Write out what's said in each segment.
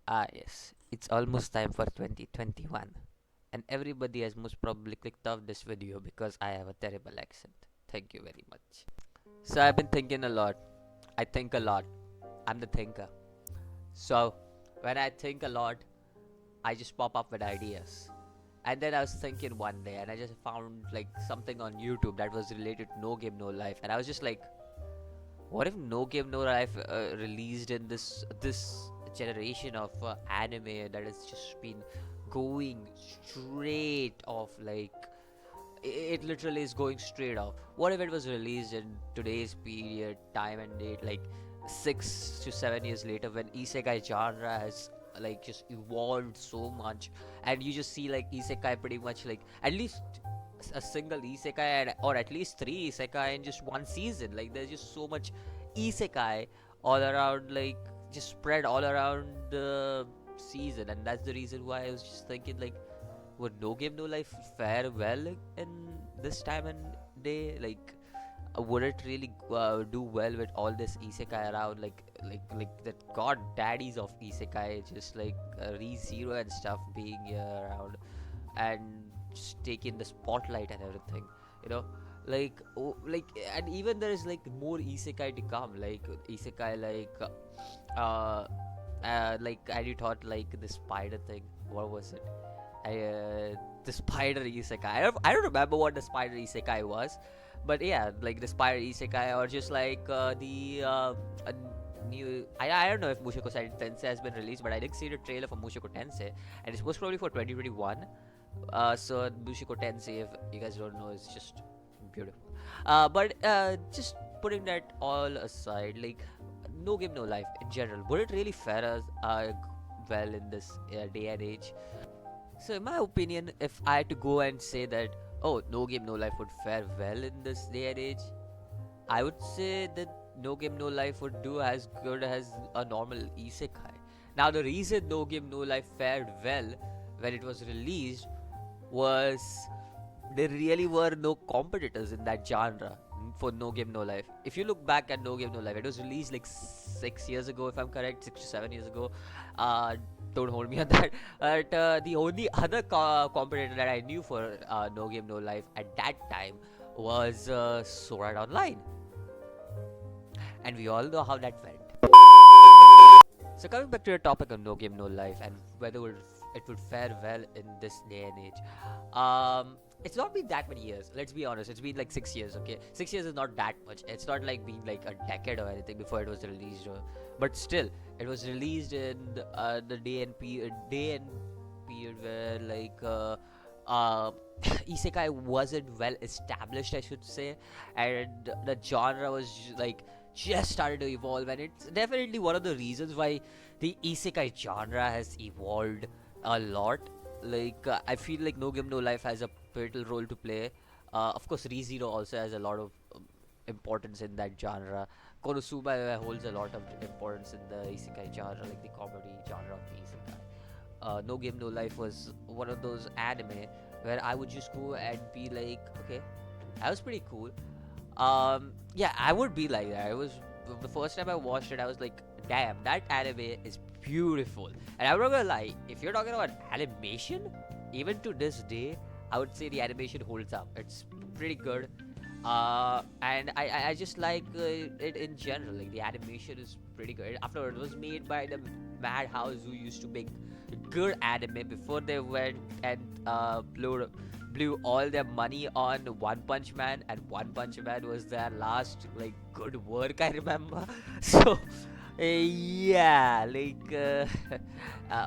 Yes, it's almost time for 2021, and everybody has most probably clicked off this video because I have a terrible accent. Thank you very much. So, I've been thinking a lot. I think a lot. I'm the thinker. So, when I think a lot, I just pop up with ideas. And then I was thinking one day, and I just found like something on YouTube that was related to No Game No Life, and I was just like, what if No Game No Life released in this generation of anime that has just been going straight off, like it literally is going straight off. What if it was released in today's period, time and date, like 6 to 7 years later, when isekai genre has like just evolved so much, and you just see like isekai pretty much like at least a single isekai or at least three isekai in just one season. Like there's just so much isekai all around, like just spread all around the season, and that's the reason why I was just thinking like, would No Game No Life fare well in this time and day? Like, would it really do well with all this isekai around? Like the god daddies of isekai, just like ReZero and stuff being here around and just taking the spotlight and everything. You know, like, and even there is like more isekai to come. Like isekai, like, and you thought like the spider thing. What was it? The spider isekai. I don't remember what the spider isekai was, but yeah, like the spider isekai, or just like a new. I don't know if Mushoku Tensei has been released, but I did see the trailer for Mushoku Tensei, and it's most probably for 2021. So Mushoku Tensei, if you guys don't know, is just beautiful. But just putting that all aside, like No Game No Life in general, would it really fare us well in this day and age? So, in my opinion, if I had to go and say that, oh, No Game No Life would fare well in this day and age, I would say that No Game No Life would do as good as a normal isekai. Now, the reason No Game No Life fared well when it was released was there really were no competitors in that genre for No Game No Life. If you look back at No Game No Life, it was released like 6 years ago, if I'm correct, 6 to 7 years ago. Uh, don't hold me on that. But the only other competitor that I knew for No Game No Life at that time was Sword Art Online, and we all know how that went. So coming back to the topic of No Game No Life and whether it would fare well in this day and age, it's not been that many years. Let's be honest. It's been like 6 years. Okay, 6 years is not that much. It's not like being like a decade or anything before it was released. But still, it was released in the day and period where uh, isekai wasn't well established, I should say, and the genre was like just started to evolve, and it's definitely one of the reasons why the isekai genre has evolved a lot. I feel like No Game No Life has a pivotal role to play. Of course, ReZero also has a lot of importance in that genre. Konosuba holds a lot of importance in the isekai genre, like the comedy genre of the isekai. No Game No Life was one of those anime where I would just go and be like, okay, that was pretty cool. Yeah, I would be like that. It was the first time I watched it. I was like, damn, that anime is beautiful. And I'm not gonna lie, if you're talking about animation, even to this day, I would say the animation holds up. It's pretty good. And I just like it in general. Like the animation is pretty good. After all, it was made by the Madhouse, who used to make good anime before they went and blew all their money on One Punch Man, and One Punch Man was their last like good work, I remember. So yeah,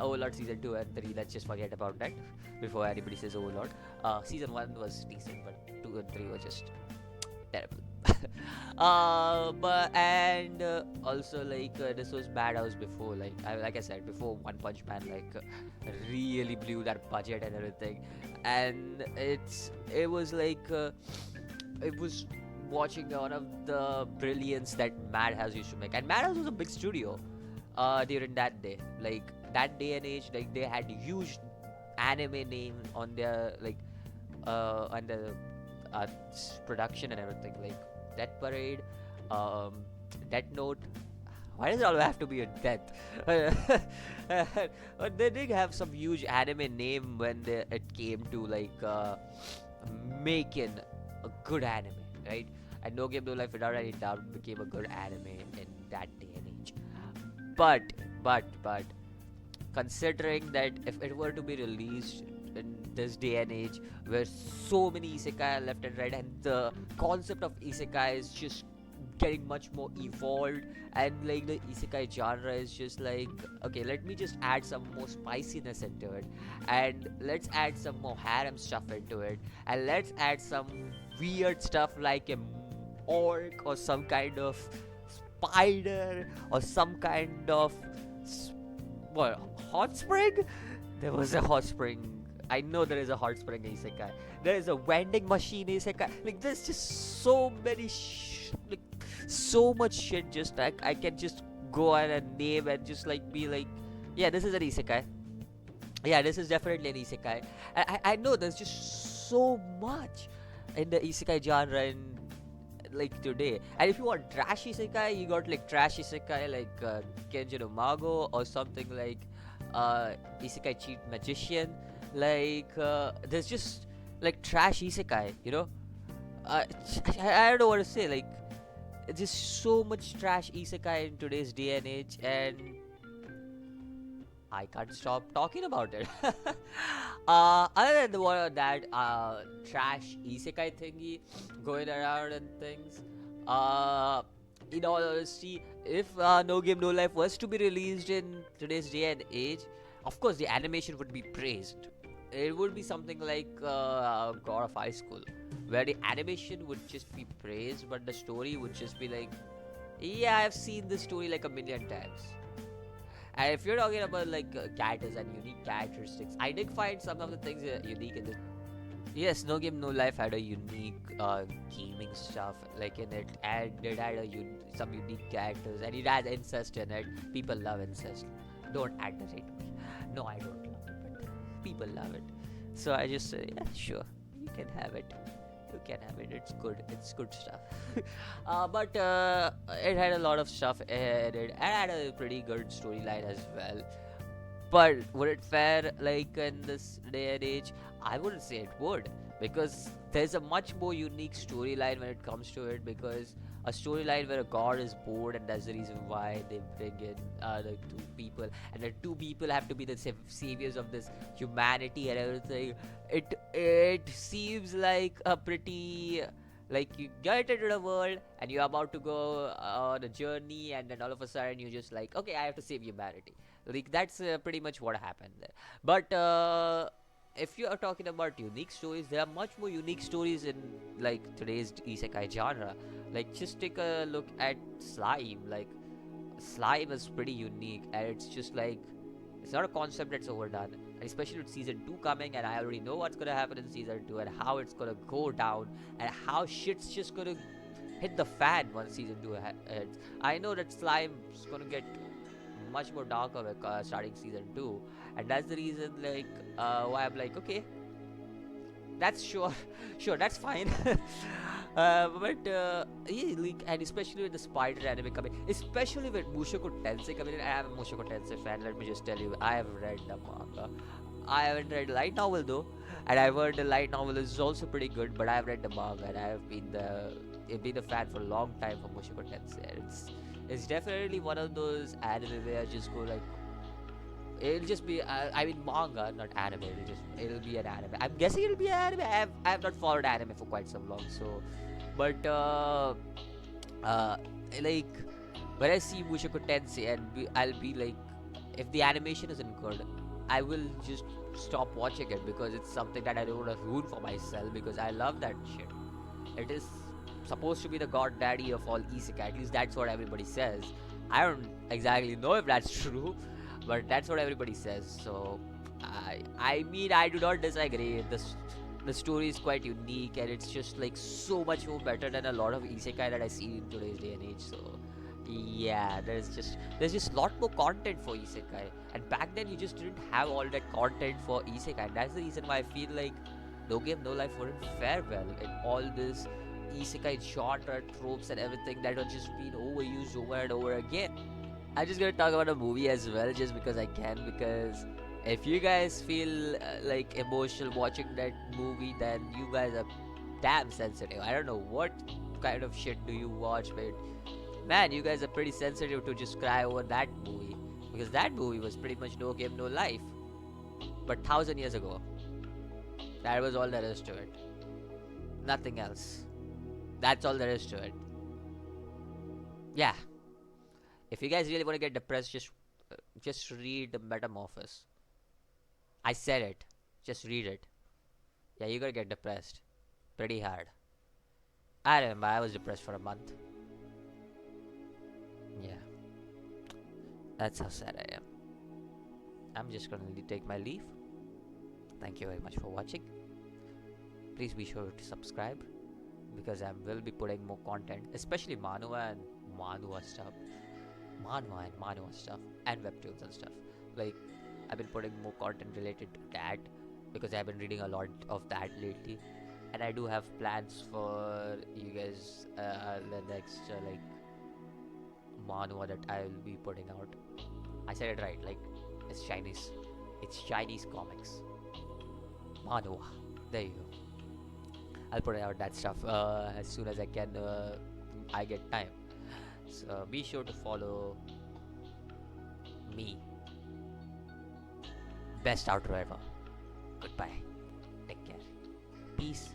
Overlord season 2 and 3. Let's just forget about that before anybody says Overlord. Season 1 was decent, but 2 and 3 were just terrible. But and also this was bad house before, like I said before, One Punch Man really blew that budget and everything, and it was it was watching one of the brilliance that Madhouse used to make, and Madhouse was a big studio during that day, like that day and age. Like they had huge anime name on their on the production and everything, like Death Parade, um, Death Note. Why does it all have to be a death? But they did have some huge anime name when it came to like making a good anime, right? And No Game No Life without any doubt became a good anime in that day and age. But but considering that if it were to be released in this day and age where so many isekai are left and right, and the concept of isekai is just getting much more evolved, and like the isekai genre is just like, okay, let me just add some more spiciness into it, and let's add some more harem stuff into it, and let's add some weird stuff like a orc or some kind of spider or some kind of what, hot spring. There was a hot spring. I know there is a hot spring isekai. There is a vending machine isekai. Like there's just so many like so much shit. Just like I can just go on and name and just like be like, yeah, this is an isekai. Yeah, this is definitely an isekai. I know there's just so much in the isekai genre in like today. And if you want trash isekai, you got like trash isekai like Kenji no Mago or something like isekai cheat magician. Like there's just like trash isekai, you know. uh, I don't know what to say. Like there's so much trash isekai in today's day and age, and I can't stop talking about it. Other than that trash isekai thingy going around and things, uh, in all honesty, if No Game No Life was to be released in today's day and age, of course the animation would be praised. It would be something like God of High School, where the animation would just be praised, but the story would just be like, yeah, I've seen this story like a million times. And if you're talking about like characters and unique characteristics, I did find some of the things unique in this. Yes, No Game No Life had a unique gaming stuff like in it, and it had some unique characters, and it has incest in it. People love incest. Don't aggravate me. No, I don't love it, but people love it. So I just say, yeah, sure, you can have it. You can have it. It's good. It's good stuff. But it had a lot of stuff in it, and had a pretty good storyline as well. But would it fare like in this day and age? I wouldn't say it would, because there's a much more unique storyline when it comes to it. Because a storyline where a god is bored, and that's the reason why they bring in the two people, and the two people have to be the saviors of this humanity and everything. It seems like a pretty, like you get into the world and you're about to go on a journey, and then all of a sudden you're just like, okay, I have to save humanity. Like that's pretty much what happened there. But if you are talking about unique stories, there are much more unique stories in like today's isekai genre. Like just take a look at slime. Like slime is pretty unique, and it's just like, it's not a concept that's overdone, and especially with season 2 coming, and I already know what's gonna happen in season 2 and how it's gonna go down, and how shit's just gonna hit the fan once season 2 ends. I know that slime's gonna get much more darker starting season 2, and that's the reason like why I'm like, okay, that's sure sure, that's fine. But yeah, like, and especially with the spider anime coming, especially with Mushoku Tensei coming in. I am a Mushoku Tensei fan, let me just tell you. I have read the manga. I haven't read light novel though, and I've heard the light novel is also pretty good, but I've read the manga, and I've been a fan for a long time for Mushoku Tensei. It's definitely one of those anime where I just go like, it'll just be I mean manga, not anime. It'll be an anime. I'm guessing it'll be an anime. I have not followed anime for quite some long, so but uh like when I see Mushoku Tensei, and I'll be like, if the animation isn't good, I will just stop watching it, because it's something that I don't want to ruin for myself, because I love that shit. It is supposed to be the god daddy of all isekai. At least that's what everybody says. I don't exactly know if that's true, but that's what everybody says. So I mean, I do not disagree. The story is quite unique, and it's just like so much more better than a lot of isekai that I see in today's day and age. So yeah, there's just a lot more content for isekai, and back then you just didn't have all that content for isekai. And that's the reason why I feel like No Game No Life wouldn't fare well in all this isekai genre tropes and everything that are just being overused over and over again. I'm just gonna talk about a movie as well, just because I can. Because if you guys feel like emotional watching that movie, then you guys are damn sensitive. I don't know what kind of shit do you watch, but man, you guys are pretty sensitive to just cry over that movie, because that movie was pretty much no game, no life. But 1,000 years ago, that was all there is to it. Nothing else. That's all there is to it. Yeah. If you guys really want to get depressed, just read the Metamorphosis. I said it. Just read it. Yeah, you're gonna get depressed. Pretty hard. I remember I was depressed for a month. Yeah. That's how sad I am. I'm just gonna take my leave. Thank you very much for watching. Please be sure to subscribe, because I will be putting more content, especially manhwa stuff. Manhwa stuff and webtoons and stuff. Like, I've been putting more content related to that, because I've been reading a lot of that lately, and I do have plans for you guys the next like manhwa that I will be putting out. I said it right. Like, it's Chinese. It's Chinese comics. Manhwa. There you go. I'll put out that stuff as soon as I can. I get time. So be sure to follow me. Best outro ever. Goodbye. Take care. Peace.